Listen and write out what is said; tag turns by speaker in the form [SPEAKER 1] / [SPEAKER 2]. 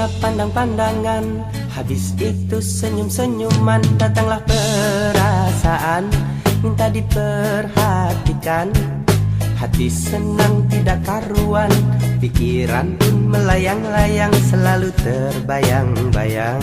[SPEAKER 1] Dunia pandang-pandangan, habis itu senyum-senyuman. Datanglah perasaan, minta diperhatikan. Hati senang tidak karuan, pikiran pun melayang-layang, selalu terbayang-bayang.